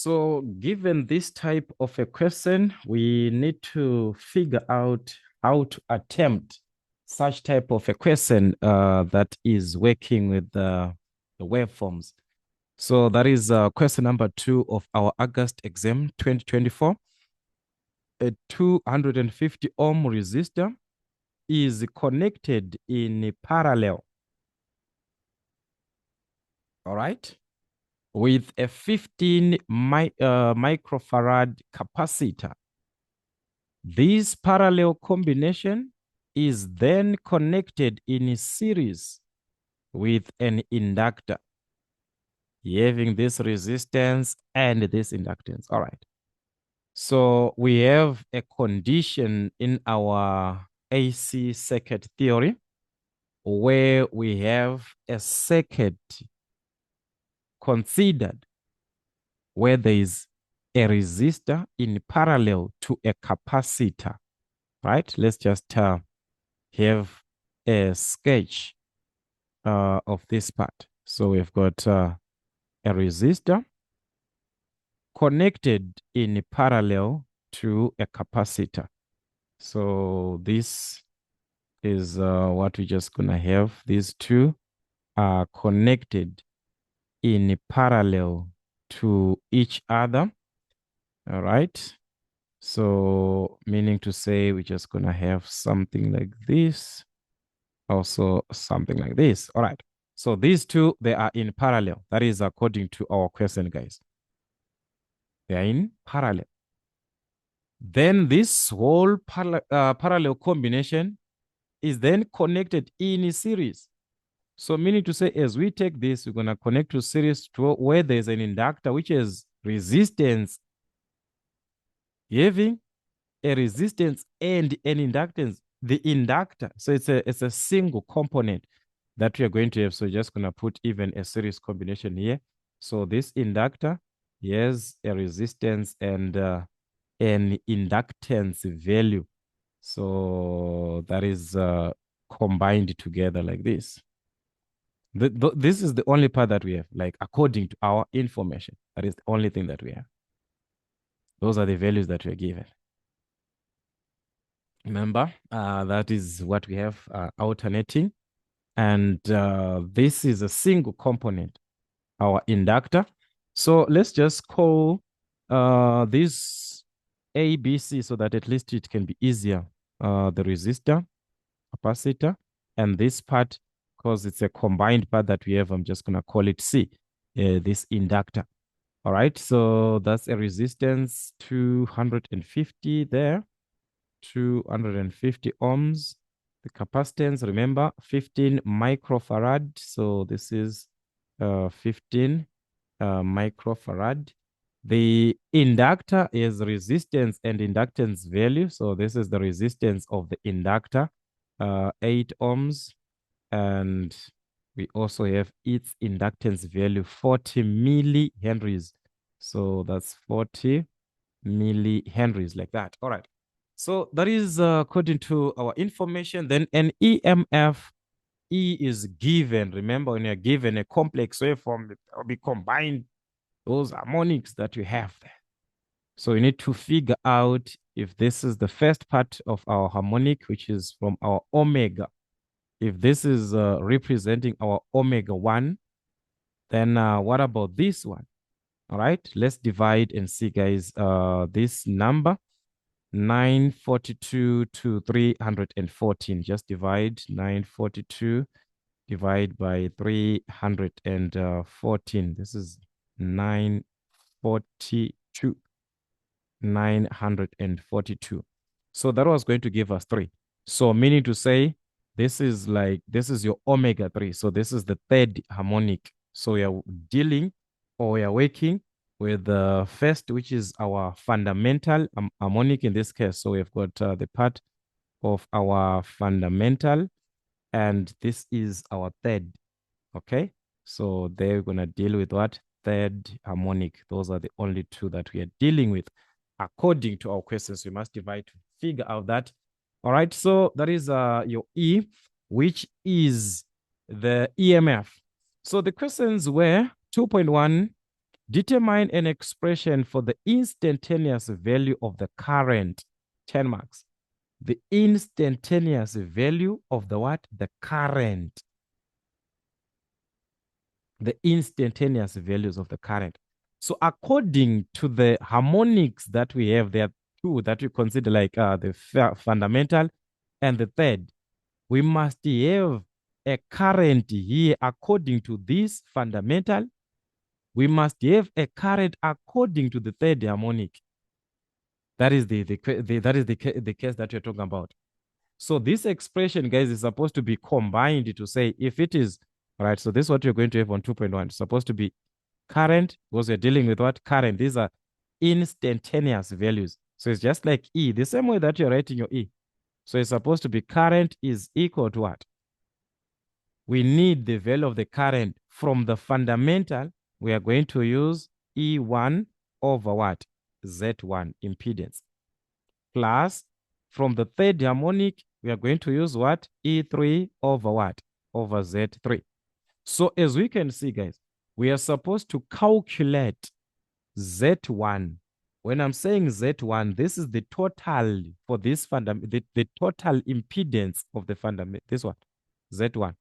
So given this type of a question, we need to figure out how to attempt such type of a question that is working with the waveforms. So that is question number 2 of our August exam 2024. A 250 ohm resistor is connected in parallel, all right, with a 15 microfarad capacitor. This parallel combination is then connected in a series with an inductor, having this resistance and this inductance. All right. So we have a condition in our AC circuit theory where we have a circuit considered where there is a resistor in parallel to a capacitor, right? Let's just have a sketch of this part. So we've got a resistor connected in parallel to a capacitor. So this is what we're just going to have. These two are connected in parallel to each other. All right. So meaning to say we're just going to have something like this. Also something like this. All right. So these two, they are in parallel. That is according to our question, guys. They are in parallel. Then this whole parallel combination is then connected in a series. So meaning to say, as we take this, we're going to connect to series to where there's an inductor, which is resistance, having a resistance and an inductance. The inductor, so it's a single component that we are going to have. So we're just going to put even a series combination here. So this inductor has a resistance and an inductance value. So that is combined together like this. This is the only part that we have, like according to our information. That is the only thing that we have. Those are the values that we are given. Remember, that is what we have alternating. And this is a single component, our inductor. So let's just call this ABC so that at least it can be easier. The resistor, capacitor, and this part, because it's a combined part that we have, I'm just going to call it C, this inductor. All right, so that's a resistance 250 there, 250 ohms. The capacitance, remember, 15 microfarad. So this is 15 microfarad. The inductor is resistance and inductance value. So this is the resistance of the inductor, 8 ohms. And we also have its inductance value, 40 millihenries. So that's 40 millihenries like that. All right. So that is according to our information. Then an EMF, E is given. Remember, when you're given a complex waveform, it will be combined those harmonics that you have there. So you need to figure out if this is the first part of our harmonic, which is from our omega. If this is representing our omega 1, then what about this one? All right, let's divide and see, guys. This number, 942 to 314. Just divide 942 divide by 314. This is 942. 942. So that was going to give us 3. So meaning to say, this is your omega 3. So this is the third harmonic. So we are dealing, or we are working with the first, which is our fundamental harmonic in this case. So we've got the part of our fundamental, and this is our third. Okay. So they're going to deal with what? Third harmonic. Those are the only two that we are dealing with. According to our questions, we must divide to figure out that. All right. So that is your E, which is the EMF. So the questions were 2.1 Determine an expression for the instantaneous value of the current. 10 marks. The instantaneous value of the what? The current. The instantaneous values of the current. So according to the harmonics that we have, there are two that we consider like the fundamental and the third. We must have a current here according to this fundamental. We must have a current according to the third harmonic. That is the case that we're talking about. So this expression, guys, is supposed to be combined to say if it is, all right, so this is what you're going to have on 2.1. It's supposed to be current, because we're dealing with what? Current. These are instantaneous values. So it's just like E, the same way that you're writing your E. So it's supposed to be current is equal to what? We need the value of the current from the fundamental. We are going to use E1 over what? Z1 impedance. Plus, from the third harmonic, we are going to use what? E3 over what? Over Z3. So as we can see, guys, we are supposed to calculate Z1. When I'm saying Z1, this is the total for this fundamental, the total impedance of the fundamental. This one, Z1.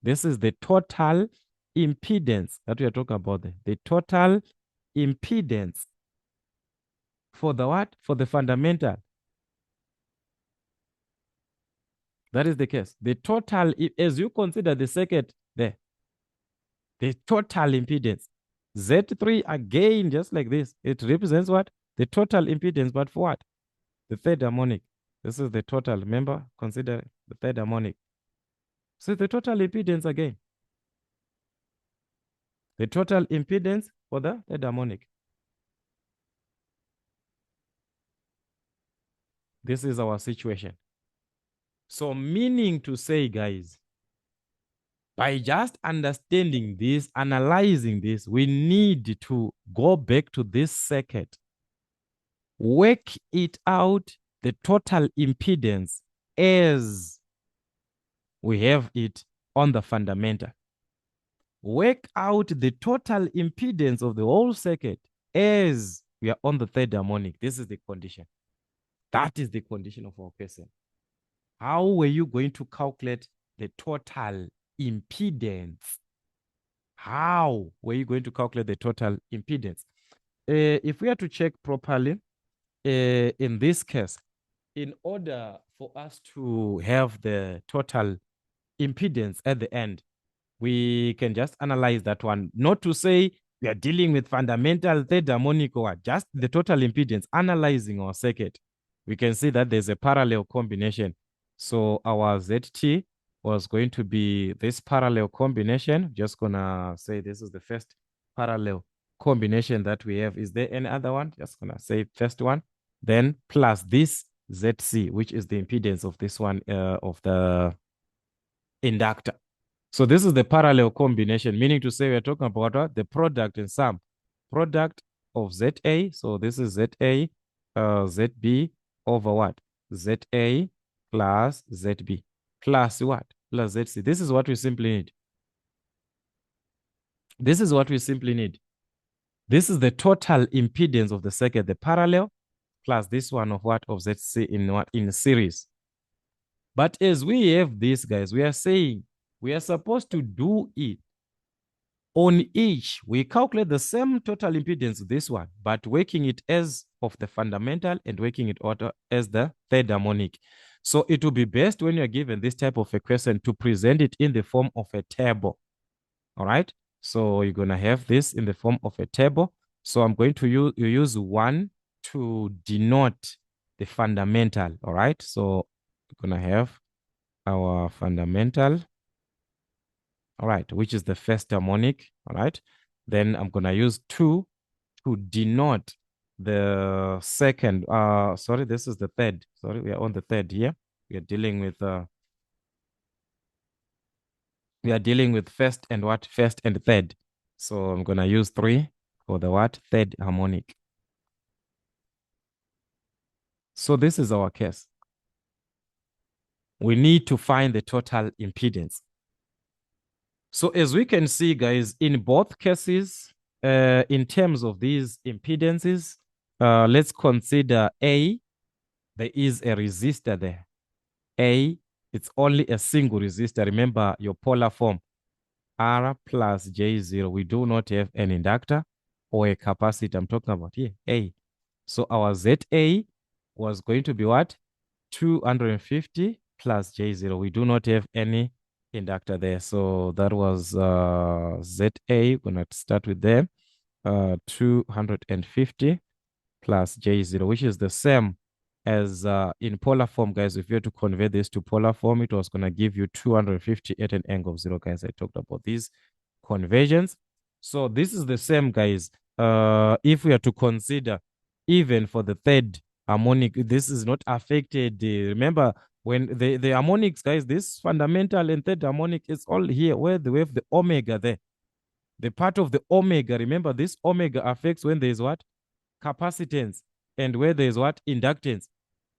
This is the total impedance that we are talking about. The total impedance for the what? For the fundamental. That is the case. The total, as you consider the circuit there, the total impedance. Z3 again, just like this, it represents what? The total impedance, but for what? The third harmonic. This is the total. Remember, consider the third harmonic. So the total impedance again. The total impedance for the third harmonic. This is our situation. So meaning to say, guys, by just understanding this, analyzing this, we need to go back to this circuit, work it out, the total impedance as we have it on the fundamental. Work out the total impedance of the whole circuit as we are on the third harmonic. This is the condition. That is the condition of our question. How were you going to calculate the total impedance? How were you going to calculate the total impedance? If we are to check properly, in this case, in order for us to have the total impedance at the end, we can just analyze that one. Not to say we are dealing with fundamental third harmonic or just the total impedance, analyzing our circuit. We can see that there's a parallel combination. So our ZT was going to be this parallel combination. Just gonna say this is the first parallel combination that we have. Is there any other one? Just gonna say first one. Then plus this ZC, which is the impedance of this one, of the inductor. So this is the parallel combination, meaning to say we're talking about what? The product and sum. Product of ZA. So this is ZA, ZB over what? ZA plus ZB plus what? Plus ZC. This is what we simply need. This is what we simply need. This is the total impedance of the circuit, the parallel plus this one of what? Of ZC in what? In series. But as we have this, guys, we are saying we are supposed to do it on each. We calculate the same total impedance, this one, but working it as of the fundamental and working it out as the third harmonic. So it will be best when you're given this type of a question to present it in the form of a table. All right. So you're going to have this in the form of a table. So I'm going to use 1 to denote the fundamental. All right. So we're going to have our fundamental. All right, which is the first harmonic. All right. Then I'm going to use 2 to denote the second. Sorry, this is the third. Sorry, we are on the third here. We are dealing with first and what? First and third. So I'm going to use 3 for the what? Third harmonic. So this is our case. We need to find the total impedance. So as we can see, guys, in both cases, in terms of these impedances, let's consider A, there is a resistor there. A, it's only a single resistor. Remember your polar form, R plus J0. We do not have an inductor or a capacitor. I'm talking about here, A. So our ZA was going to be what? 250 plus J0. We do not have any inductor there. So that was ZA. We're going to start with them. 250 plus J0, which is the same as in polar form, guys. If you were to convert this to polar form, it was going to give you 250 at an angle of 0, guys. I talked about these conversions. So this is the same, guys. If we are to consider even for the third harmonic, this is not affected. Remember, when the harmonics, guys, this fundamental and third harmonic is all here where we have the omega there. The part of the omega, remember, this omega affects when there is what? Capacitance, and where there is what? Inductance.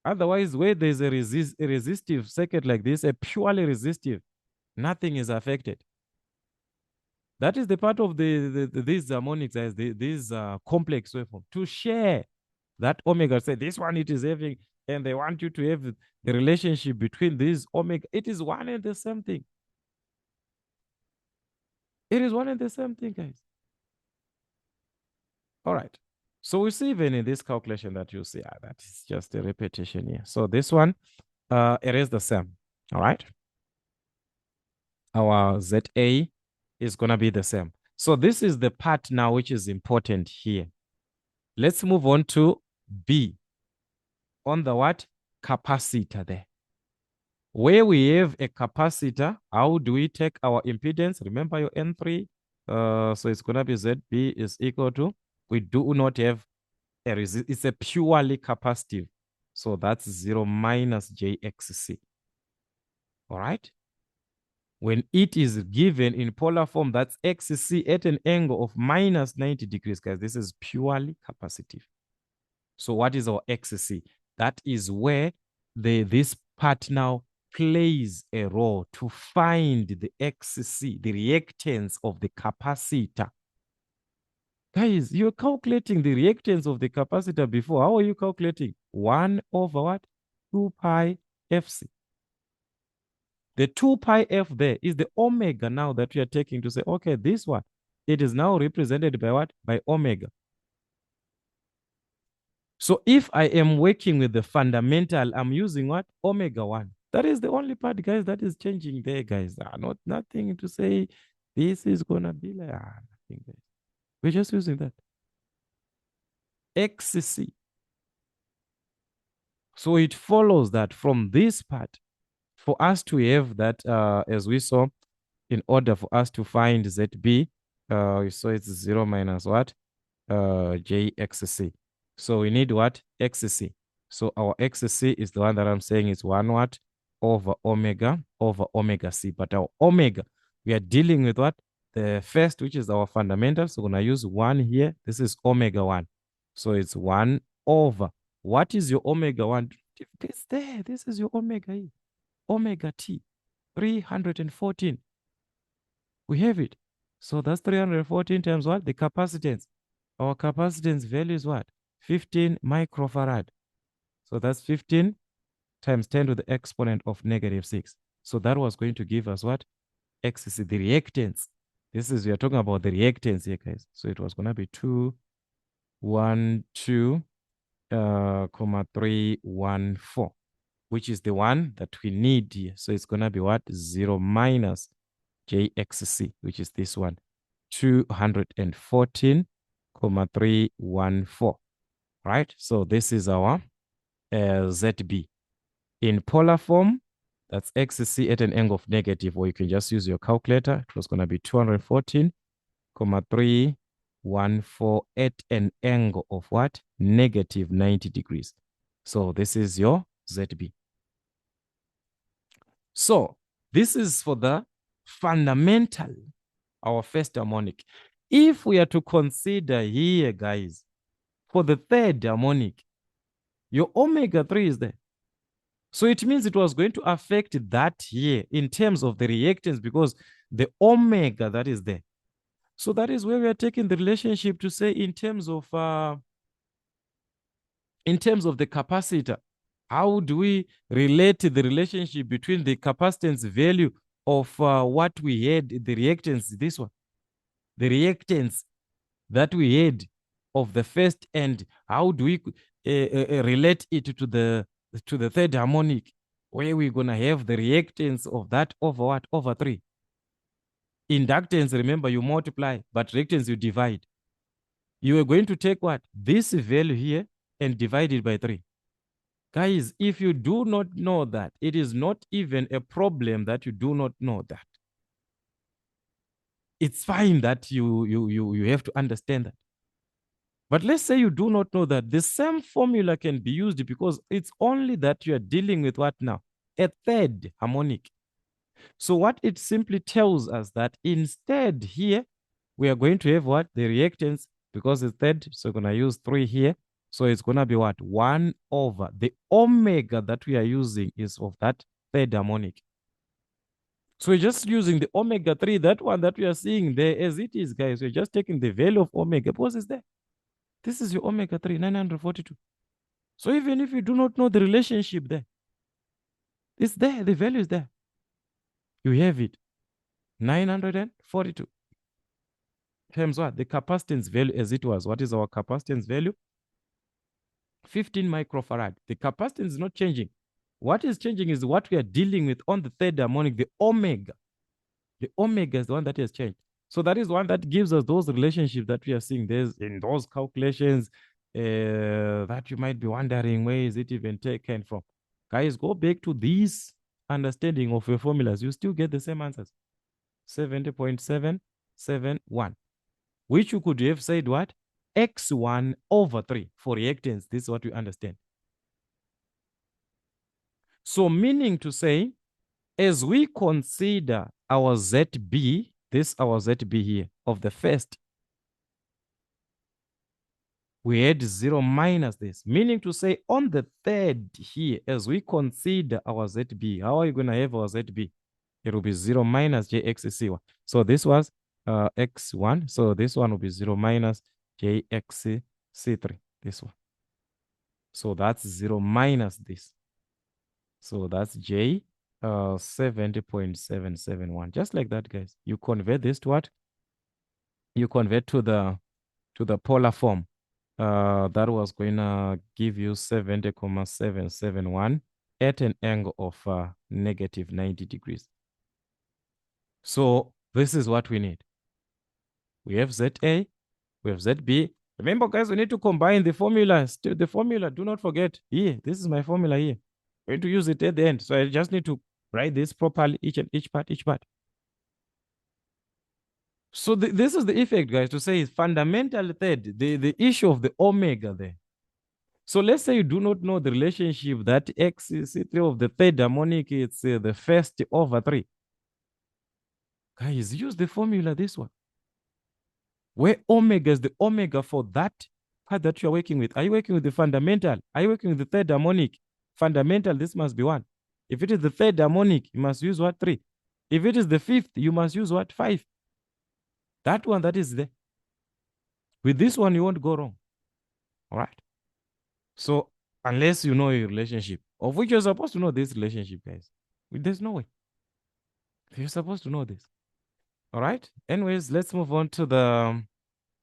Otherwise, where there's a resistive circuit like this, a purely resistive, nothing is affected. That is the part of these harmonics, as these complex waveform, to share that omega. Say this one it is having, and they want you to have the relationship between these omega. It is one and the same thing. It is one and the same thing, guys. All right. So we see even in this calculation that you see, that is just a repetition here. So this one, it is the same. All right. Our ZA is going to be the same. So this is the part now which is important here. Let's move on to B. On the what? Capacitor there. Where we have a capacitor, how do we take our impedance? Remember your N3. So it's going to be ZB is equal to, we do not have a resist. It's a purely capacitive. So that's 0 minus JXC. All right. When it is given in polar form, that's XC at an angle of minus 90 degrees, guys. This is purely capacitive. So what is our XC? That is where this part now plays a role to find the XC, the reactance of the capacitor. Guys, you're calculating the reactance of the capacitor before. How are you calculating? 1 over what? 2 pi FC. The 2 pi f there is the omega now that we are taking to say, okay, this one, it is now represented by what? By omega. So if I am working with the fundamental, I'm using what? Omega 1. That is the only part, guys, that is changing there, guys. Nothing to say this is going to be like, nothing, guys. We're just using that. XC. So it follows that from this part, for us to have that, as we saw, in order for us to find ZB, so it's 0 minus what? JXC. So we need what? XC. So our XC is the one that I'm saying is 1 what? Over omega C. But our omega, we are dealing with what? The first, which is our fundamental. So we're going to use 1 here. This is omega 1. So it's 1 over. What is your omega 1? It's there. This is your omega E. Omega T. 314. We have it. So that's 314 times what? The capacitance. Our capacitance value is what? 15 microfarad. So that's 15 times 10 to the exponent of -6. So that was going to give us what? XC, the reactance. This is, we are talking about the reactance here, guys. So it was going to be 212,314, which is the one that we need here. So it's going to be what? 0 minus JXC, which is this one, 214,314, right? So this is our ZB. In polar form, that's XC at an angle of negative, or you can just use your calculator. It was going to be 214,314 at an angle of what? Negative 90 degrees. So this is your ZB. So this is for the fundamental, our first harmonic. If we are to consider here, guys, for the third harmonic, your omega 3 is there. So it means it was going to affect that here in terms of the reactance because the omega that is there. So that is where we are taking the relationship to say in terms of the capacitor. How do we relate the relationship between the capacitance value of what we had, the reactance, this one, the reactance that we had of the first, and how do we relate it to the third harmonic, where we're going to have the reactance of that over what? Over 3. Inductance, remember, you multiply, but reactance, you divide. You are going to take what? This value here and divide it by 3. Guys, if you do not know that, it is not even a problem that you do not know that. It's fine that you have to understand that. But let's say you do not know that. The same formula can be used because it's only that you are dealing with what now? A third harmonic. So what it simply tells us that instead here, we are going to have what? The reactance, because it's third, so we're going to use 3 here. So it's going to be what? 1 over the omega that we are using is of that third harmonic. So we're just using the omega 3, that one that we are seeing there as it is, guys. We're just taking the value of omega because it's there. This is your omega 3, 942. So even if you do not know the relationship there, it's there. The value is there. You have it. 942 times what? The capacitance value as it was. What is our capacitance value? 15 microfarad. The capacitance is not changing. What is changing is what we are dealing with on the third harmonic, the omega. The omega is the one that has changed. So that is one that gives us those relationships that we are seeing. There's in those calculations that you might be wondering, where is it even taken from? Guys, go back to this understanding of your formulas. You still get the same answers. 70.771, which you could have said what? X1 over 3 for reactance. This is what we understand. So meaning to say, as we consider our ZB, this our ZB here of the first, we had 0 minus this, meaning to say on the third here, as we consider our ZB, how are you going to have our ZB? It will be 0 minus JXC1. So this was X1. So this one will be 0 minus JXC3, this one. So that's 0 minus this. So that's J 70.771. Just like that, guys. You convert this to what? You convert to the polar form. That was going to give you 70.771 at an angle of negative 90 degrees. So this is what we need. We have ZA, we have ZB. Remember, guys, we need to combine the formulas. The formula, do not forget. Here, this is my formula here. We're going to use it at the end. So I just need to write this properly, each part. So this is the effect, guys, to say fundamental third, the issue of the omega there. So let's say you do not know the relationship that X is 3 of the third harmonic, it's the first over 3. Guys, use the formula, this one. Where omega is the omega for that part that you're working with. Are you working with the fundamental? Are you working with the third harmonic? Fundamental, this must be 1. If it is the third harmonic, you must use what? 3. If it is the fifth, you must use what? 5. That one that is there. With this one, you won't go wrong. All right? So unless you know your relationship, of which you're supposed to know this relationship, guys. There's no way. You're supposed to know this. All right? Anyways, let's move on to the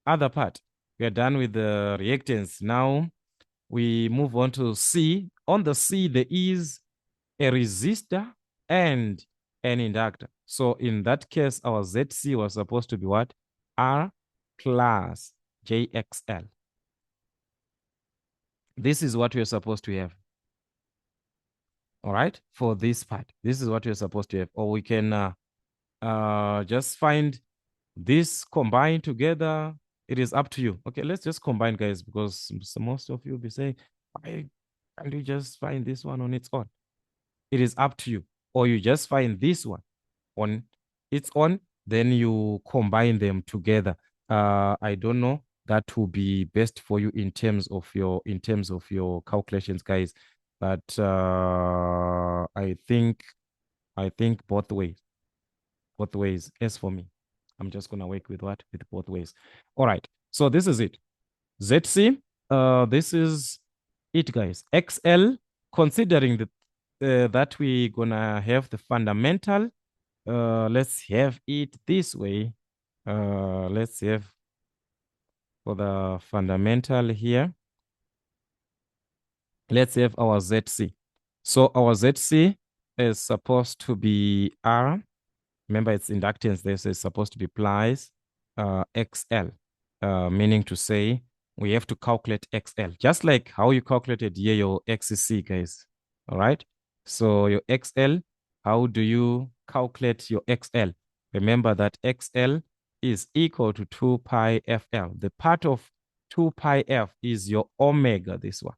other part. We are done with the reactants. Now we move on to C. On the C, there is a resistor and an inductor. So in that case, our ZC was supposed to be what? R plus JXL. This is what we're supposed to have. All right, for this part, this is what we're supposed to have. Or we can just find this combined together. It is up to you. Okay, let's just combine, guys, because most of you will be saying, why can't you just find this one on its own? It is up to you. Or you just find this one on its own, then you combine them together. I don't know. That will be best for you in terms of your calculations, guys. But I think both ways. Both ways. As for me, I'm just gonna work with what? With both ways. All right. So this is it. ZC. This is it, guys. XL, considering that we gonna have the fundamental. Let's have it this way. Let's have for the fundamental here. Let's have our ZC. So our ZC is supposed to be R. Remember, it's inductance. This is supposed to be plies XL, meaning to say we have to calculate XL, just like how you calculated here your XC, guys. All right. So your XL, how do you calculate your XL? Remember that XL is equal to 2 pi FL. The part of 2 pi F is your omega, this one.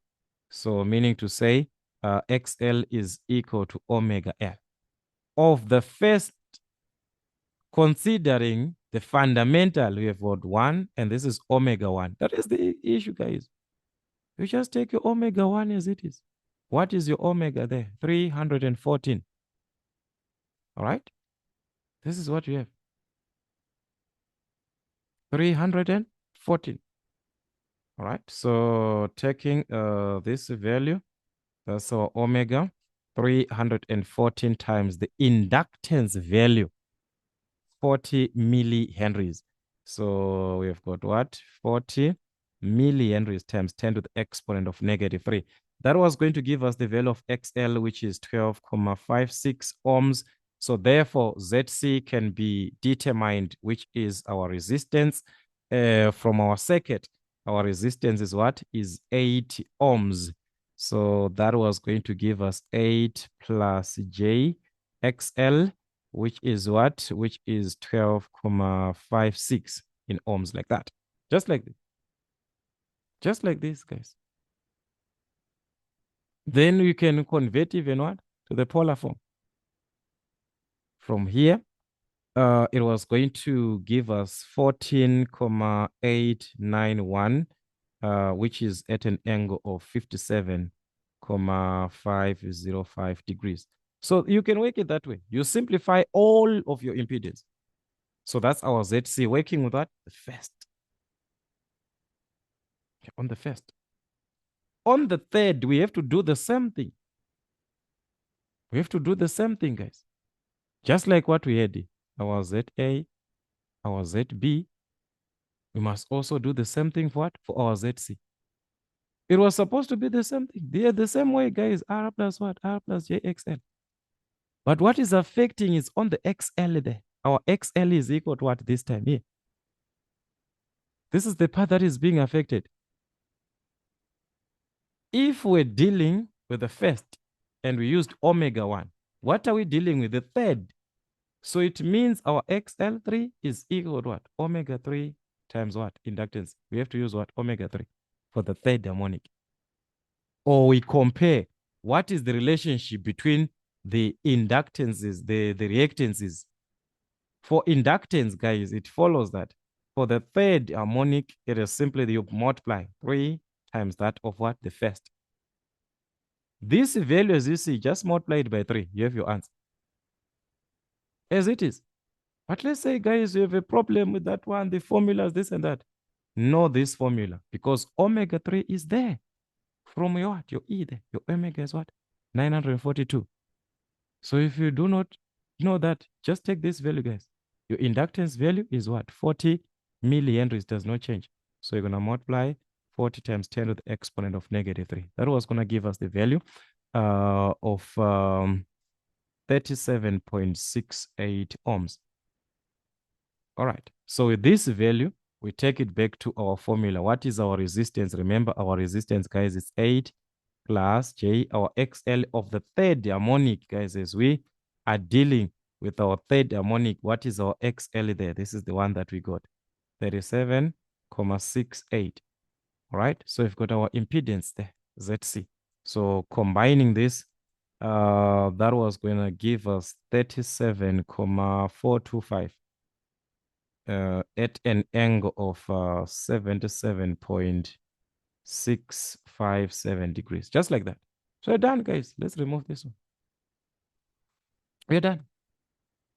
So meaning to say XL is equal to omega L. Of the first, considering the fundamental, we have got 1, and this is omega 1. That is the issue, guys. You just take your omega 1 as it is. What is your omega there? 314. All right? This is what you have. 314. All right? So taking this value, that's our omega, 314 times the inductance value, 40 millihenries. So we've got what? 40 millihenries times 10 to the exponent of -3. That was going to give us the value of XL, which is 12.56 ohms. So therefore, ZC can be determined, which is our resistance from our circuit. Our resistance is what? Is 8 ohms. So that was going to give us 8 plus J XL, which is what? Which is 12.56 in ohms, like that. Just like this. Just like this, guys. Then you can convert even what? To the polar form. From here, it was going to give us 14.891, which is at an angle of 57.505 degrees. So you can work it that way. You simplify all of your impedance. So that's our ZC, working with what? The first. Okay, on the first. On the third, we have to do the same thing. We have to do the same thing, guys. Just like what we had, our ZA, our ZB, we must also do the same thing for what? For our ZC. It was supposed to be the same thing. They are the same way, guys. R plus what? R plus JXL. But what is affecting is on the XL there. Our XL is equal to what this time here? This is the part that is being affected. If we're dealing with the first and we used omega 1, what are we dealing with? The third. So it means our XL3 is equal to what? Omega 3 times what? Inductance. We have to use what? Omega 3 for the third harmonic. Or we compare what is the relationship between the inductances, the reactances. For inductance, guys, it follows that for the third harmonic, it is simply you multiply 3 times that of what? The first. This value, as you see, just multiply it by 3. You have your answer. As it is. But let's say, guys, you have a problem with that one, the formulas, this and that. Know this formula because omega 3 is there. From your what? Your E there. Your omega is what? 942. So if you do not know that, just take this value, guys. Your inductance value is what? 40 millihenries, does not change. So you're going to multiply 40 times 10 to the exponent of -3. That was going to give us the value of 37.68 ohms. All right. So with this value, we take it back to our formula. What is our resistance? Remember, our resistance, guys, is 8 plus J, our XL of the third harmonic, guys, as we are dealing with our third harmonic. What is our XL there? This is the one that we got, 37.68. All right. So we've got our impedance there, ZC. So combining this, that was going to give us 37.425. At an angle of 77.657 degrees, just like that. So we're done, guys. Let's remove this one. We're done.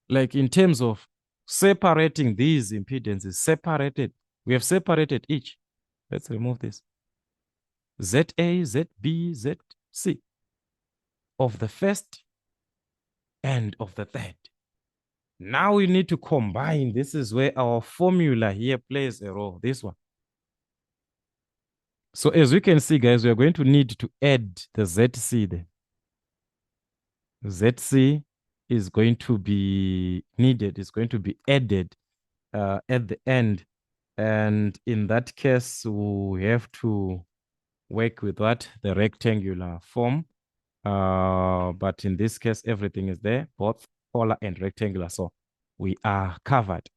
Like in terms of separating these impedances, we have separated each. Let's remove this. ZA, ZB, ZC of the first and of the third. Now we need to combine. This is where our formula here plays a role. This one. So as we can see, guys, we are going to need to add the ZC there. ZC is going to be needed, is going to be added at the end. And in that case, we have to work with what? The rectangular form. But in this case, everything is there, both polar and rectangular. So we are covered.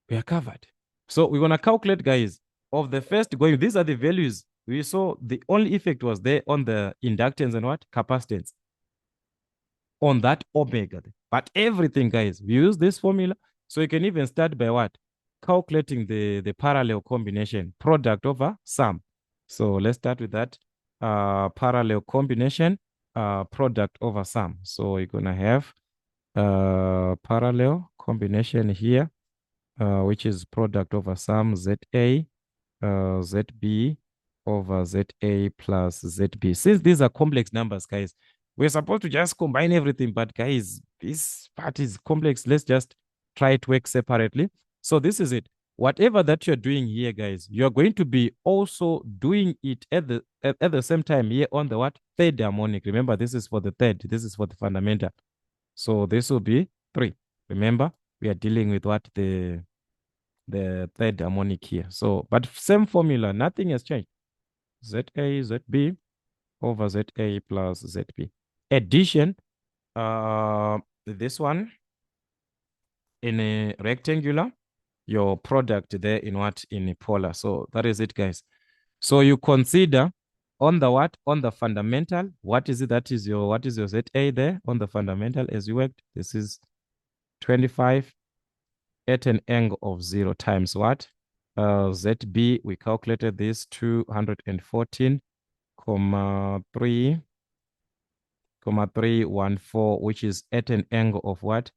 We are covered. So we're going to calculate, guys, of the first going. These are the values. We saw the only effect was there on the inductance and what? Capacitance. On that omega. But everything, guys, we use this formula. So you can even start by what? Calculating the parallel combination, product over sum. So let's start with that. Parallel combination, product over sum. So you're going to have parallel combination here, which is product over sum ZA, ZB over ZA plus ZB. Since these are complex numbers, guys, we're supposed to just combine everything. But guys, this part is complex. Let's just try to work separately. So this is it. Whatever that you're doing here, guys, you're going to be also doing it at the same time here on the what? Third harmonic. Remember, this is for the third. This is for the fundamental. So this will be 3. Remember, we are dealing with what? The third harmonic here. So, but same formula, nothing has changed. ZA, ZB over ZA plus ZB. Addition, this one in a rectangular, your product there in what? In a polar. So that is it, guys. So you consider on the what? On the fundamental, what is it that is your, what is your ZA there on the fundamental as you worked? This is 25 at an angle of 0 times what? ZB, we calculated this 214,314, which is at an angle of what?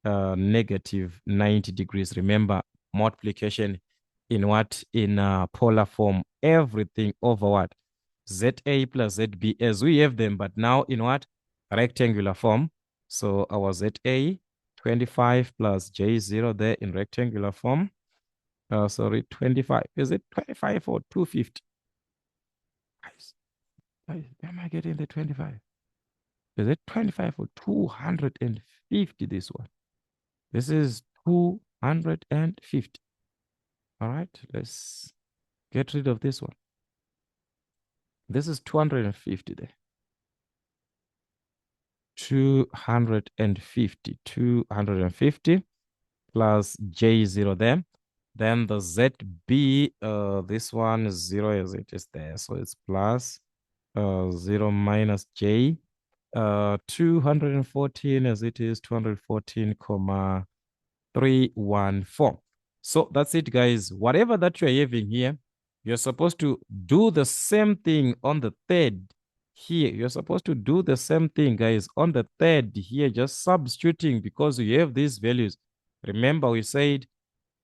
Negative 90 degrees. Remember, multiplication in what? In polar form. Everything over what? ZA plus ZB as we have them, but now in what? Rectangular form. So our ZA 25 plus J0 there in rectangular form. Sorry, 25. Is it 25 or 250? Am I getting the 25? Is it 25 or 250? This one. This is 250. All right, let's get rid of this one. This is 250 there. 250 plus J0 there. Then the ZB, this one is 0 as it is there. So it's plus 0 minus J. 214 as it is, 214,314. So that's it, guys. Whatever that you're having here, you're supposed to do the same thing on the third here. You're supposed to do the same thing, guys, on the third here, just substituting because you have these values. Remember, we said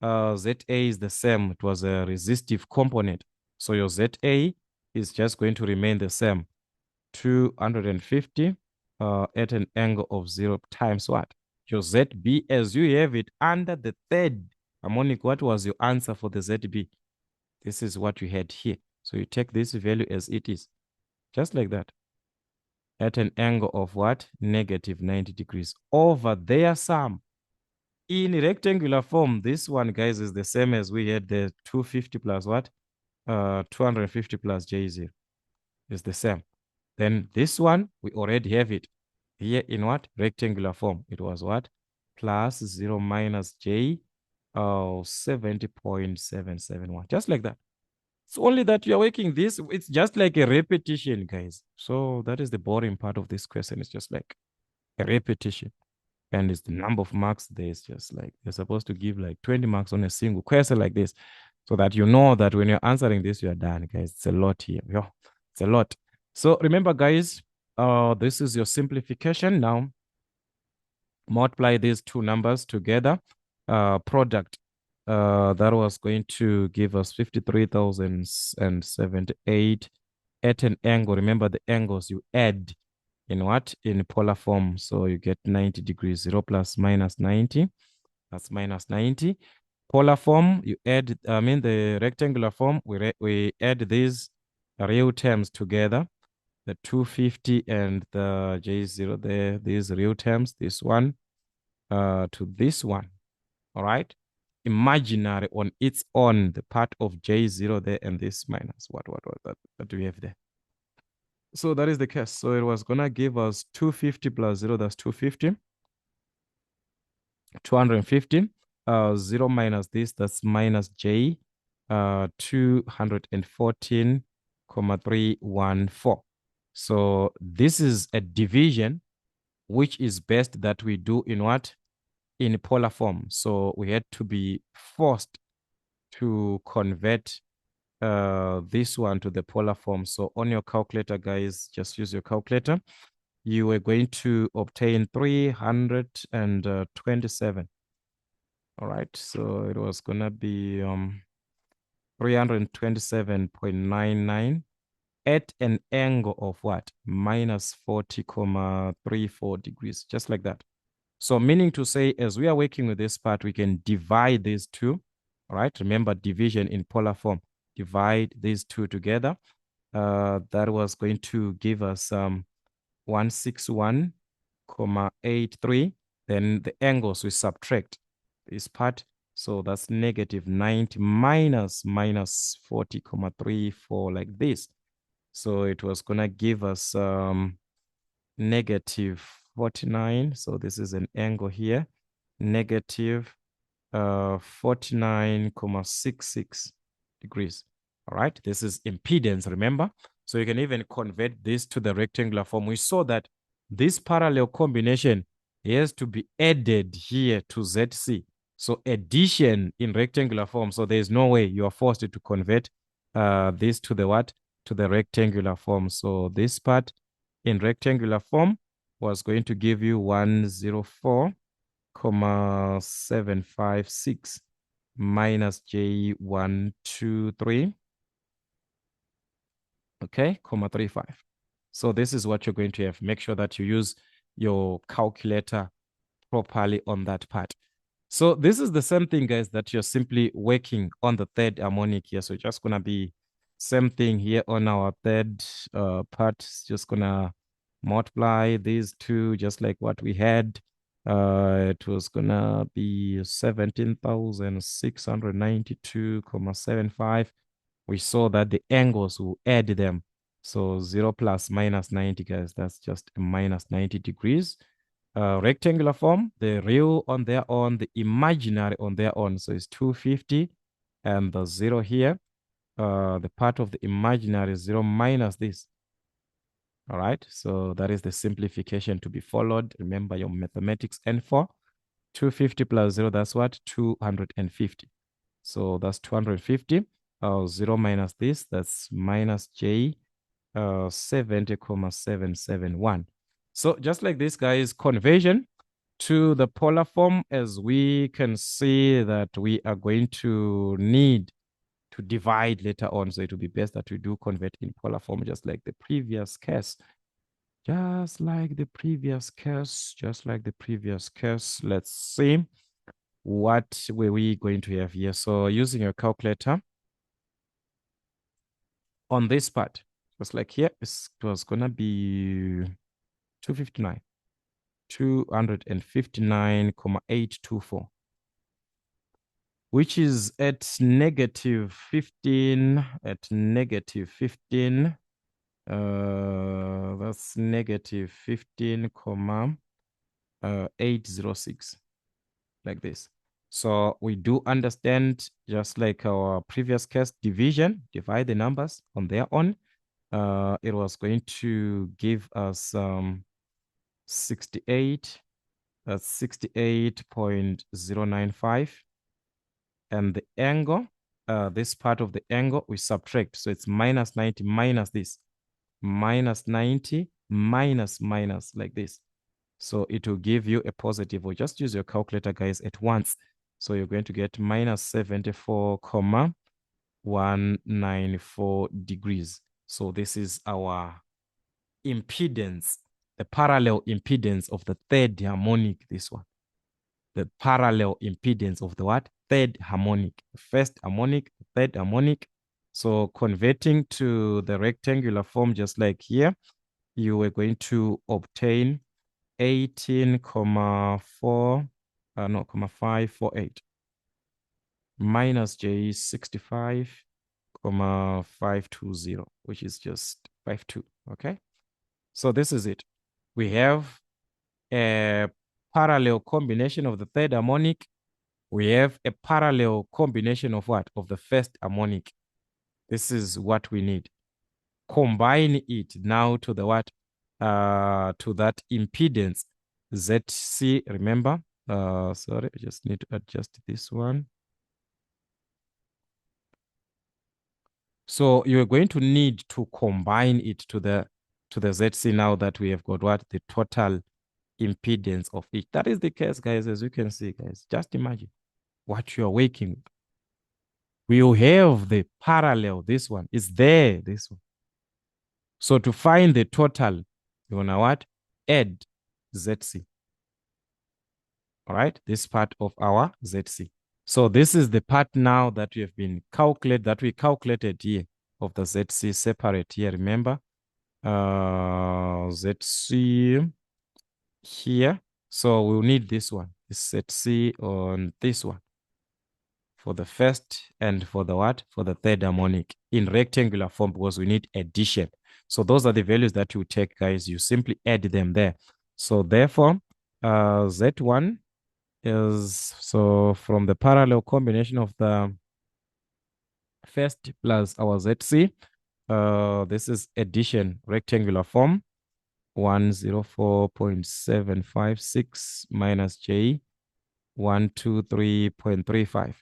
ZA is the same. It was a resistive component. So your ZA is just going to remain the same. 250 at an angle of 0 times what? Your ZB as you have it under the third harmonic. What was your answer for the ZB? This is what you had here. So you take this value as it is. Just like that. At an angle of what? Negative 90 degrees. Over their sum. In rectangular form, this one, guys, is the same as we had the 250 plus what? 250 plus J0 is the same. Then this one, we already have it here in what? Rectangular form. It was what? Plus 0 minus J, 70.771. Just like that. It's only that you're working this. It's just like a repetition, guys. So that is the boring part of this question. It's just like a repetition. And it's the number of marks there. It's just like you're supposed to give like 20 marks on a single question like this. So that you know that when you're answering this, you're done, guys. It's a lot here. It's a lot. So remember, guys, this is your simplification. Now, multiply these two numbers together. Product that was going to give us 53,078 at an angle. Remember the angles you add in what? In polar form. So you get 90 degrees, 0 plus minus 90. That's minus 90. Polar form, you add, the rectangular form, we add these real terms together, the 250 and the J0 there, these real terms, this one to this one, all right? Imaginary on its own, the part of J0 there and this minus, what do we have there? So that is the case. So it was going to give us 250 plus 0, that's 250. 250. 0 minus this, that's minus J. 214,314. So this is a division, which is best that we do in what? In polar form. So we had to be forced to convert this one to the polar form. So on your calculator, guys, just use your calculator. You were going to obtain 327. All right, so it was gonna be 327.99 at an angle of what? Minus 40,34 degrees, just like that. So meaning to say, as we are working with this part, we can divide these two. All right, remember division in polar form. Divide these two together. That was going to give us 161,83. Then the angles we subtract this part. So that's negative 90 minus 40,34 like this. So it was going to give us negative 49. So this is an angle here. Negative 49,66 degrees. All right. This is impedance, remember? So you can even convert this to the rectangular form. We saw that this parallel combination has to be added here to ZC. So addition in rectangular form. So there is no way you are forced to convert this to the what? To the rectangular form. So this part in rectangular form was going to give you 104,756 minus J123. Okay, 35. So this is what you're going to have. Make sure that you use your calculator properly on that part. So this is the same thing, guys, that you're simply working on the third harmonic here. So just going to be same thing here on our third part. Just going to multiply these two just like what we had. It was going to be 17,692,75. We saw that the angles will add them. So 0 plus minus 90, guys, that's just a minus 90 degrees. Rectangular form, the real on their own, the imaginary on their own. So it's 250 and the 0 here. The part of the imaginary is 0 minus this. All right, so that is the simplification to be followed. Remember your mathematics N4. 250 plus 0, that's what? 250. So that's 250. 0 minus this, that's minus J 70,771. So just like this, guys, conversion to the polar form, as we can see that we are going to need to divide later on. So it will be best that we do convert in polar form, just like the previous case. Just like the previous case, Let's see what were we going to have here. So using your calculator on this part, just like here, it was going to be 259. 259,824, which is at negative 15, that's negative 15,806, like this. So we do understand, just like our previous case, division, divide the numbers on their own. It was going to give us 68. That's 68.095. And the angle, this part of the angle, we subtract. So it's minus 90 minus this. minus 90, minus, minus, like this. So it will give you a positive, or just use your calculator, guys, at once. So you're going to get minus 74,194 degrees. So this is our impedance, the parallel impedance of the third harmonic, this one. The parallel impedance of the what? Third harmonic. First harmonic, third harmonic. So converting to the rectangular form, just like here, you were going to obtain 18,4, no, 548 minus J 65,520, which is just 52. Okay. So this is it. We have a parallel combination of the third harmonic. We have a parallel combination of what? Of the first harmonic. This is what we need. Combine it now to the what? To that impedance ZC. Remember? Sorry, I just need to adjust this one. So you're going to need to combine it to the ZC now that we have got what? The total impedance of it. That is the case, guys, as you can see, guys. Just imagine what you're working with. We will have the parallel, this one. It's there, this one. So to find the total, you want to what? Add ZC. All right, this part of our ZC. So this is the part now that we have been we calculated here of the ZC separate here. Remember, ZC here. So we'll need this one, this ZC on this one for the first and for the what? For the third harmonic in rectangular form, because we need addition. So those are the values that you take, guys. You simply add them there. So therefore, Z1 is, so from the parallel combination of the first plus our ZC, this is addition, rectangular form, 104.756 minus J, 123.35.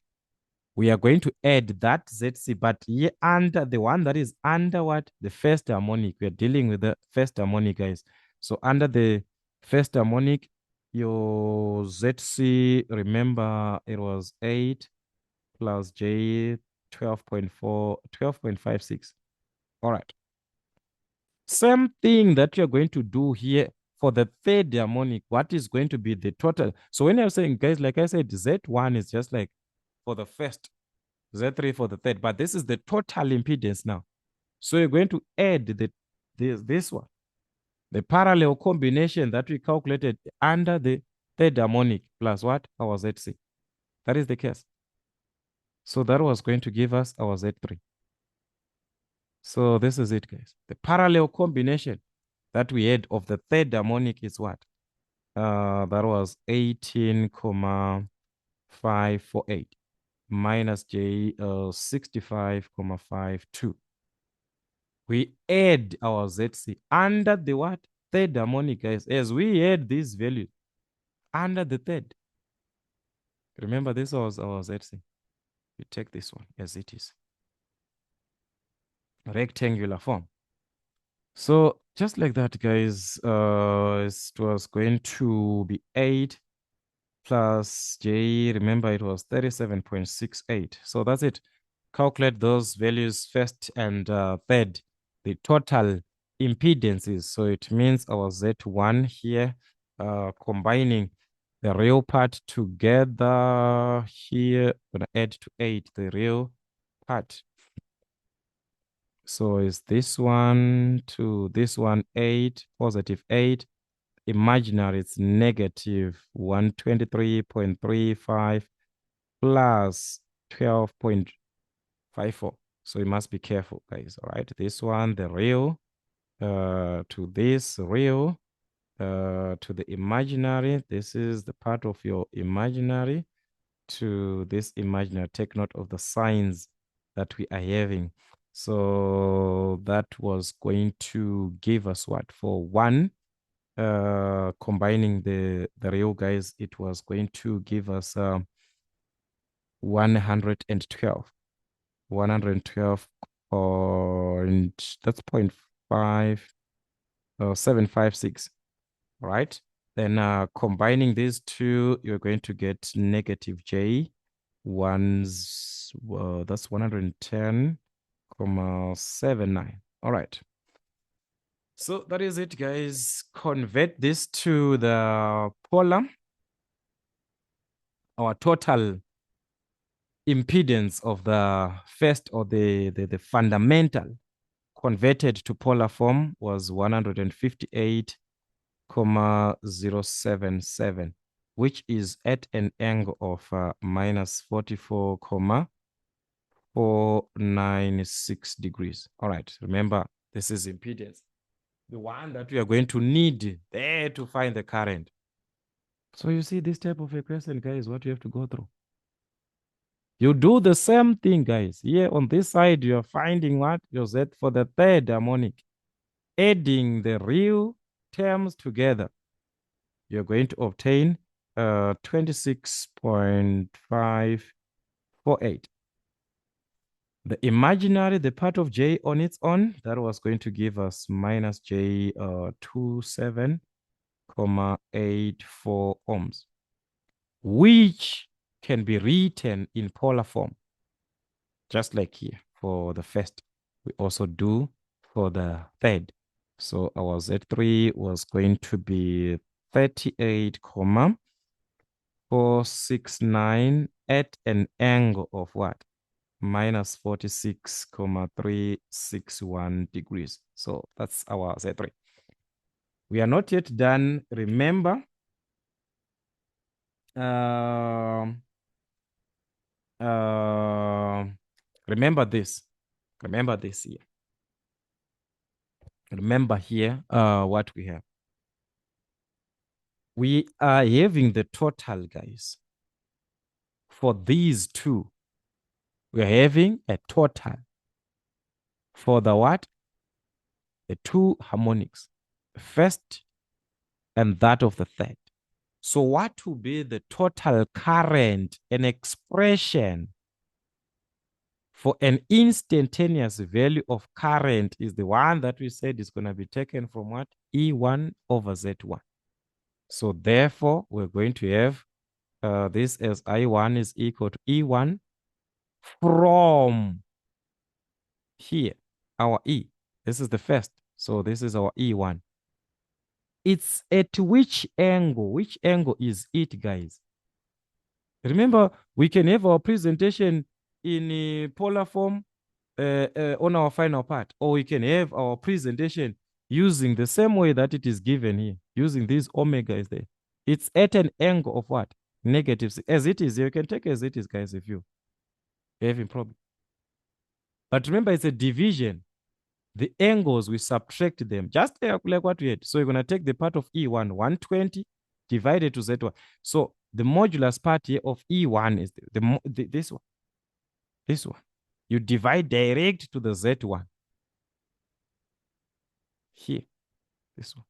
We are going to add that ZC, but here under the one that is under what? The first harmonic. We are dealing with the first harmonic, guys. So under the first harmonic, your ZC, remember it was 8 plus J 12.4, 12.56. All right. Same thing that you're going to do here for the third harmonic. What is going to be the total? So when I'm saying, guys, like I said, Z1 is just like for the first, Z3 for the third, but this is the total impedance now. So you're going to add this one, the parallel combination that we calculated under the third harmonic plus what? Our ZC. That is the case. So that was going to give us our Z3. So this is it, guys. The parallel combination that we had of the third harmonic is what? That was 18,548 minus J 65,52. We add our ZC under the what? Third harmonic, guys. As we add these values under the third. Remember, this was our ZC. We take this one as it is. Rectangular form. So just like that, guys, it was going to be 8 plus J. Remember, it was 37.68. So that's it. Calculate those values first and third, the total impedances. So it means our Z1 here, combining the real part together here, gonna add to 8, the real part. So is this one to this one 8, positive 8. Imaginary, it's negative 123.35 plus 12.54. So you must be careful, guys. All right. This one, the real, to this real, to the imaginary. This is the part of your imaginary to this imaginary. Take note of the signs that we are having. So that was going to give us what? For one, combining the real, guys, it was going to give us 112. 112 point, that's 756. All right. Then combining these two, you're going to get negative J. That's 110.79. All right. So that is it, guys. Convert this to the polar, our total impedance of the first, or the fundamental converted to polar form was 158.077, which is at an angle of minus 44.496 degrees. All right, remember, this is impedance, the one that we are going to need there to find the current. So you see, this type of a question, guys, what you have to go through. You do the same thing, guys. Here on this side, you're finding what? Your Z for the third harmonic. Adding the real terms together, you're going to obtain 26.548. The imaginary, the part of J on its own, that was going to give us minus J 27.84 ohms, which can be written in polar form, just like here for the first. We also do for the third. So our Z3 was going to be 38.469 at an angle of what? Minus 46.361 degrees. So that's our Z3. We are not yet done. Remember, remember this. Remember this here. Remember here what we have. We are having the total, guys. For these two, we are having a total for the what? The two harmonics, the first and that of the third. So what will be the total current, an expression for an instantaneous value of current is the one that we said is going to be taken from what? E1 over Z1. So therefore, we're going to have this as I1 is equal to E1 from here, our E. This is the first. So this is our E1. It's at which angle? Which angle is it, guys? Remember, we can have our presentation in a polar form on our final part, or we can have our presentation using the same way that it is given here, using these omegas there. It's at an angle of what? Negative. As it is, you can take as it is, guys, if you're having problem. But remember, it's a division. The angles, we subtract them, just like what we had. So you're going to take the part of E1, 120, divided to Z1. So the modulus part here of E1 is this one. This one. You divide direct to the Z1. Here. This one.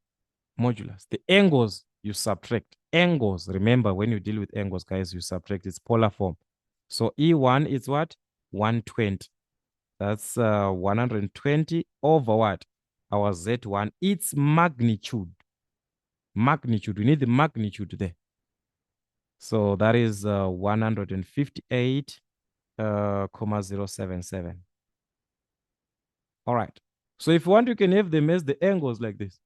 Modulus. The angles, you subtract. Angles, remember, when you deal with angles, guys, you subtract. It's polar form. So E1 is what? 120. That's 120 over what? Our Z1. Its magnitude. Magnitude. We need the magnitude there. So that is 158.077. All right. So if you want, you can have them as the angles like this.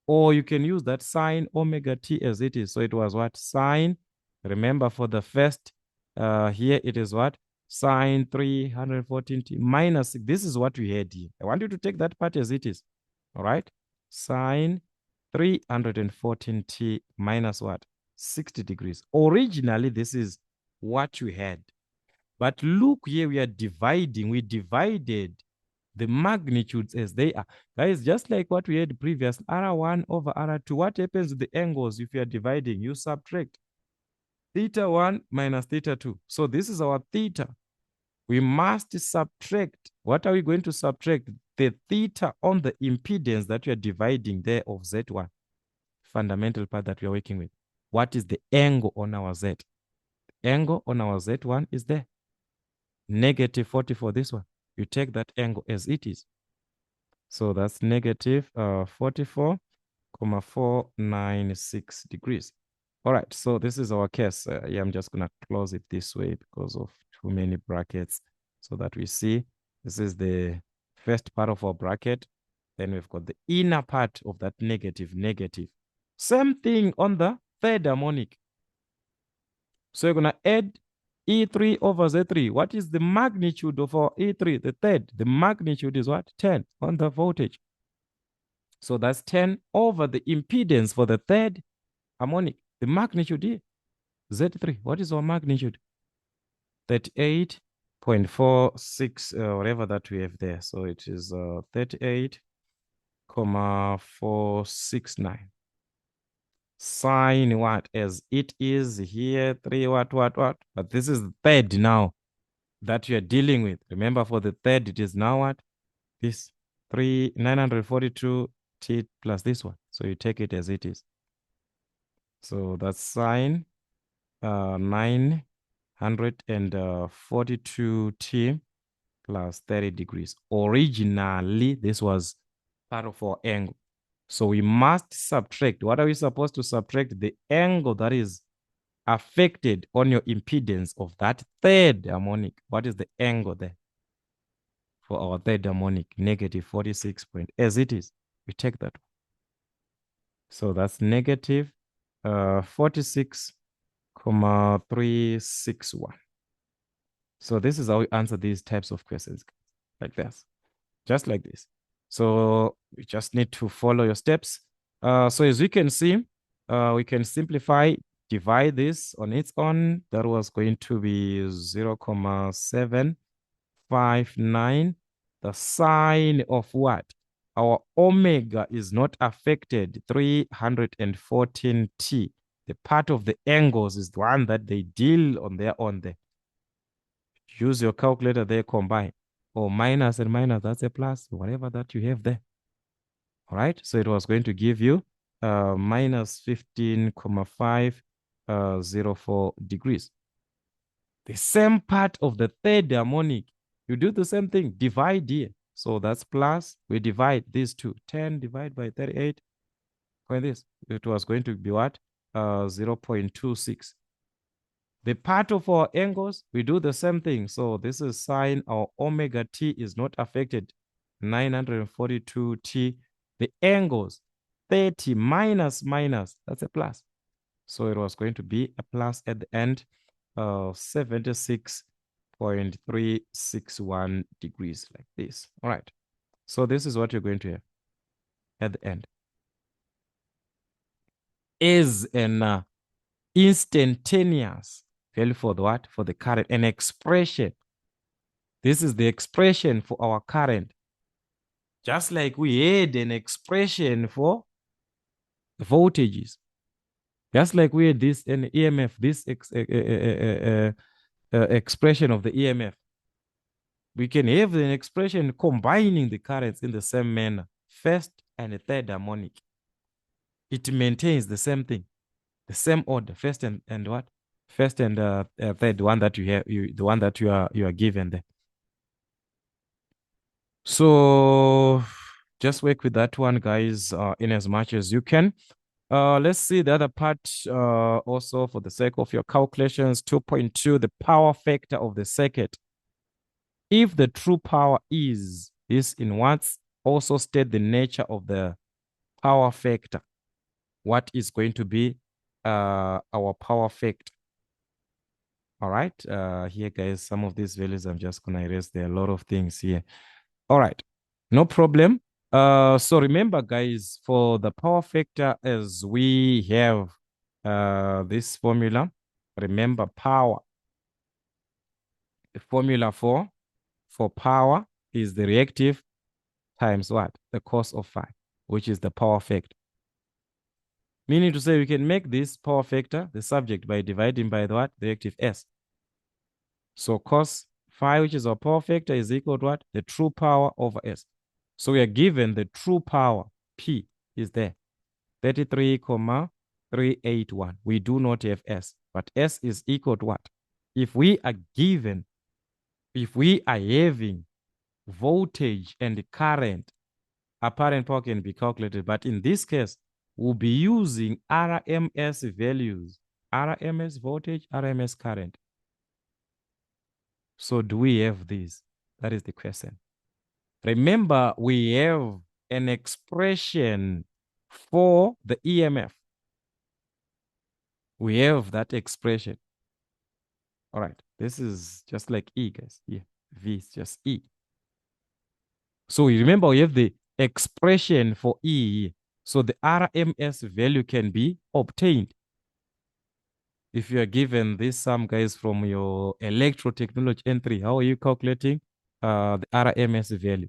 Or you can use that sine omega t as it is. So it was what? Sine. Remember, for the first, here it is what? Sine 314t minus. This is what we had here. I want you to take that part as it is. All right. Sine 314t minus what? 60 degrees. Originally, this is what we had. But look here, we are dividing. We divided the magnitudes as they are. Guys, just like what we had previous, R1 over R2, what happens with the angles if you are dividing? You subtract theta 1 minus theta 2. So this is our theta. We must subtract. What are we going to subtract? The theta on the impedance that we are dividing there of Z1. Fundamental part that we are working with. What is the angle on our Z? The angle on our Z1 is there. Negative 40 for this one. You take that angle as it is. So that's negative 44,496 degrees. All right, so this is our case. Yeah, I'm just going to close it this way because of too many brackets so that we see. This is the first part of our bracket. Then we've got the inner part of that negative, negative. Same thing on the third harmonic. So you're going to add E3 over Z3. What is the magnitude of our E3, the third? The magnitude is what? 10 on the voltage. So that's 10 over the impedance for the third harmonic. The magnitude here, Z3. What is our magnitude? 38.46, whatever that we have there. So it is 38,469. Sine what? As it is here, 3 what? But this is the third now that you're dealing with. Remember, for the third, it is now what? This 942 t plus this one. So you take it as it is. So that's sine 942 t plus 30 degrees. Originally, this was part of our angle. So we must subtract. What are we supposed to subtract? The angle that is affected on your impedance of that third harmonic. What is the angle there? For our third harmonic, negative 46 point, as it is, we take that. So that's negative 46,361. So this is how we answer these types of questions, like this, just like this. So we just need to follow your steps. So as you can see, we can simplify, divide this on its own. That was going to be 0.759. The sine of what? Our omega is not affected, 314t. The part of the angles is the one that they deal on their own there. Use your calculator there, combine. Or minus and minus, that's a plus, whatever that you have there. All right, so it was going to give you minus 15,504 degrees. The same part of the third harmonic, you do the same thing, divide here. So that's plus, we divide these two, 10 divided by 38. When this, it was going to be what? 0.26. The part of our angles, we do the same thing. So this is sine, our omega t is not affected, 942t. The angles, 30 minus, that's a plus. So it was going to be a plus at the end of 76.361 degrees, like this. All right. So this is what you're going to have at the end. Is an instantaneous value for the what? For the current, an expression. This is the expression for our current. Just like we had an expression for the voltages. Just like we had this an EMF, this expression of the EMF. We can have an expression combining the currents in the same manner, first and third harmonic. It maintains the same thing, the same order, first and what? First and third, one that you have, the one that you are given there. So just work with that one, guys, in as much as you can. Let's see the other part also for the sake of your calculations. 2.2, the power factor of the circuit. If the true power is this in watts, also state the nature of the power factor. What is going to be our power factor? All right. Here, guys, some of these values I'm just going to erase. There are a lot of things here. All right. No problem. So remember, guys, for the power factor, as we have this formula, remember power. The formula for power is the reactive times what? The cos of phi, which is the power factor. Meaning to say we can make this power factor the subject by dividing by the what? The reactive S. So cos phi, which is our power factor, is equal to what? The true power over S. So we are given the true power, P is there, 33,381. We do not have S, but S is equal to what? If we are having voltage and current apparent power can be calculated. But in this case, we'll be using RMS values, RMS voltage, RMS current. So do we have these? That is the question. Remember, we have an expression for the EMF. We have that expression. All right. This is just like E, guys. Yeah. V is just E. So remember, we have the expression for E. So the RMS value can be obtained. If you are given this sum, guys, from your electrotechnology N3, how are you calculating the RMS value?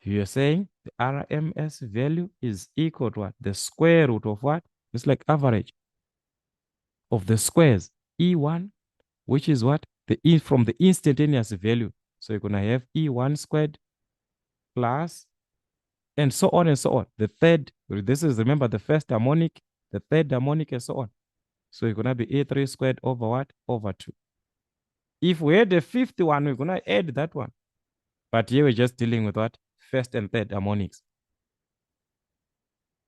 You're saying the RMS value is equal to what? The square root of what? It's like average of the squares. E1, which is what? The E from the instantaneous value. So you're going to have E1 squared plus, and so on and so on. The third, this is, remember, the first harmonic, the third harmonic, and so on. So you're going to be A3 squared over what? Over 2. If we had the fifth one, we're going to add that one. But here we're just dealing with what? First and third harmonics.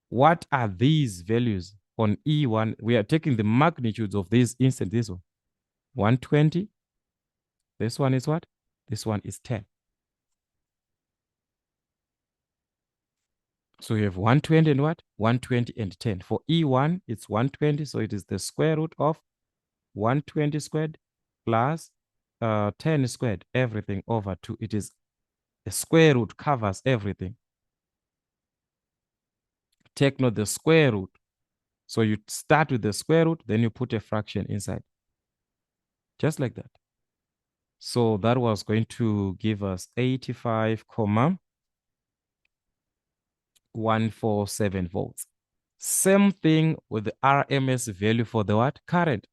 What are these values on E1? We are taking the magnitudes of this instant, this one. 120. This one is what? This one is 10. So you have 120 and what? 120 and 10. For E1, it's 120. So it is the square root of 120 squared plus 10 squared, everything over 2. It is the square root covers everything. Take note the square root. So you start with the square root, then you put a fraction inside. Just like that. So that was going to give us 85,147 volts. Same thing with the RMS value for the what? Current.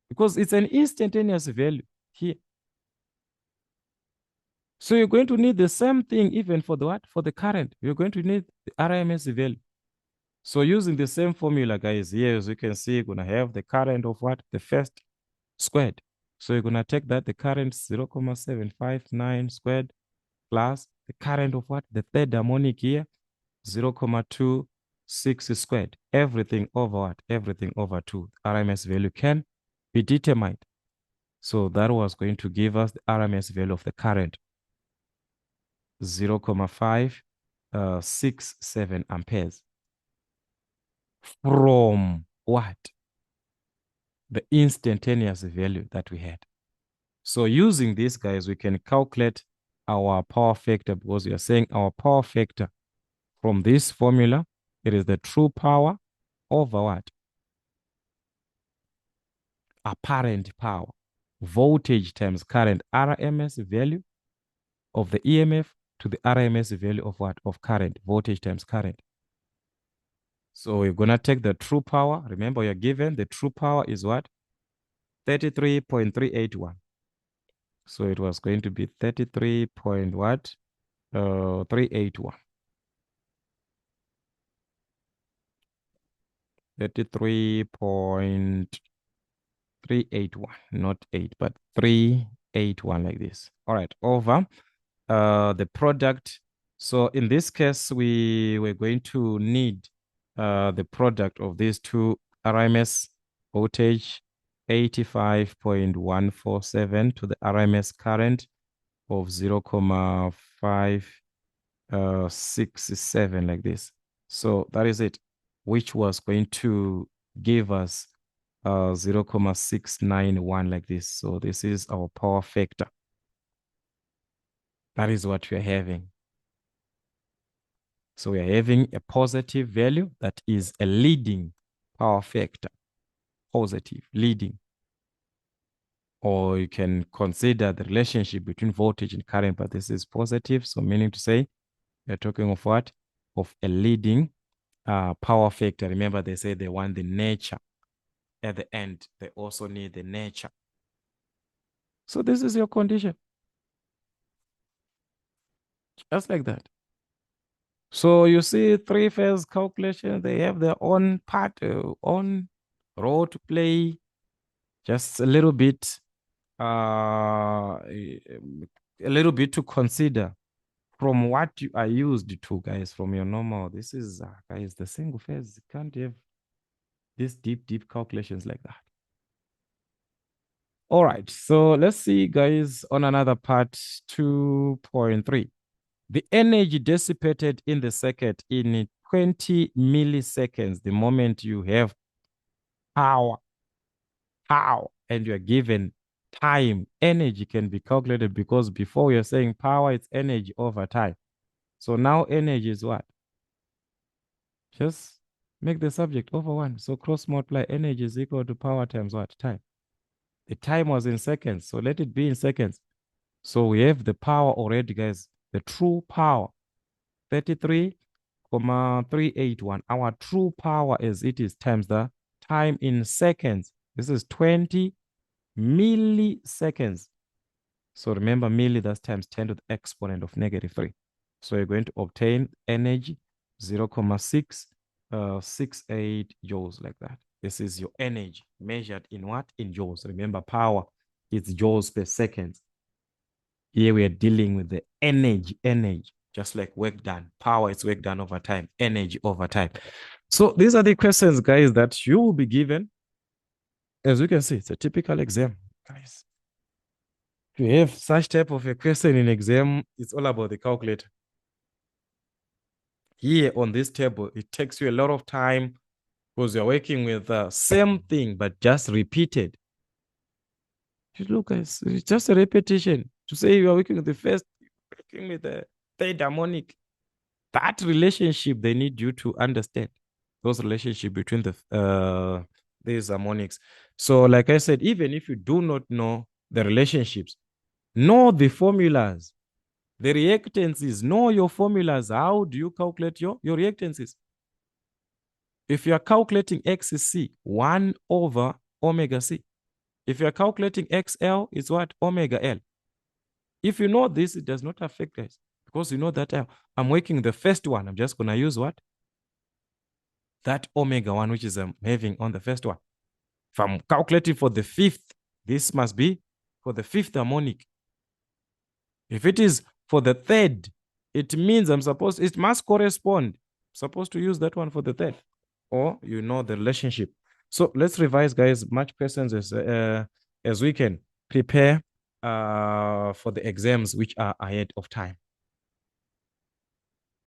Because it's an instantaneous value here. So you're going to need the same thing even for the what? For the current. You're going to need the RMS value. So using the same formula, guys, here, as you can see, you're going to have the current of what? The first squared. So you're going to take that, the current 0.759 squared plus the current of what? The third harmonic here, 0.26 squared. Everything over what? Everything over 2. RMS value can be determined. So that was going to give us the RMS value of the current, 0.567 amperes. From what? The instantaneous value that we had. So using this, guys, we can calculate our power factor, because we are saying our power factor from this formula, it is the true power over what? Apparent power. Voltage times current, RMS value of the EMF to the RMS value of what? Of current, voltage times current. So we're going to take the true power. Remember, you're given the true power is what? 33.381. So it was going to be 33 point what? 381. 33.381, not 8, but 381 like this. All right, over the product. So in this case, we're going to need the product of these two RMS voltage 85.147 to the RMS current of 0.567 like this. So that is it, which was going to give us 0.691 like this. So this is our power factor. That is what we're having. So we're having a positive value that is a leading power factor. Positive, leading. Or you can consider the relationship between voltage and current, but this is positive. So meaning to say, we're talking of what? Of a leading power factor. Remember, they say they want the nature at the end. They also need the nature. So this is your condition. Just like that. So you see three-phase calculation, they have their own part, own role to play. Just a little bit to consider from what you are used to, guys, from your normal. This is, guys, the single phase. You can't have this deep calculations like that. All right, so let's see, guys, on another part, 2.3. The energy dissipated in the circuit in 20 milliseconds, the moment you have power, and you're given time, energy can be calculated, because before you're saying power, it's energy over time. So now energy is what? Just make the subject over 1. So cross multiply, energy is equal to power times what? Time. The time was in seconds, so let it be in seconds. So we have the power already, guys. The true power, 33,381. Our true power as it is times the time in seconds. This is 20 milliseconds. So remember, milli, that's times 10 to the exponent of -3. So you're going to obtain energy 0.668 joules, like that. This is your energy measured in what? In joules. Remember, power is joules per second. Here we are dealing with the energy, just like work done. Power is work done over time, energy over time. So these are the questions, guys, that you will be given. As you can see, it's a typical exam, guys. If you have such type of a question in exam, it's all about the calculator. Here on this table, it takes you a lot of time because you're working with the same thing, but just repeated. Look, guys, it's just a repetition. To say you are working with the first, working with the third harmonic, that relationship they need you to understand. Those relationship between these harmonics. So, like I said, even if you do not know the relationships, know the formulas. The reactances, know your formulas. How do you calculate your reactances? If you are calculating X is C, 1 over omega C. If you are calculating XL, it's what? Omega L. If you know this, it does not affect us, because you know that I'm working the first one. I'm just going to use what? That omega 1, which is having on the first one. If I'm calculating for the fifth, this must be for the fifth harmonic. If it is for the third, it means it must correspond. I'm supposed to use that one for the third, or you know the relationship. So let's revise, guys, much questions as we can prepare for the exams which are ahead of time.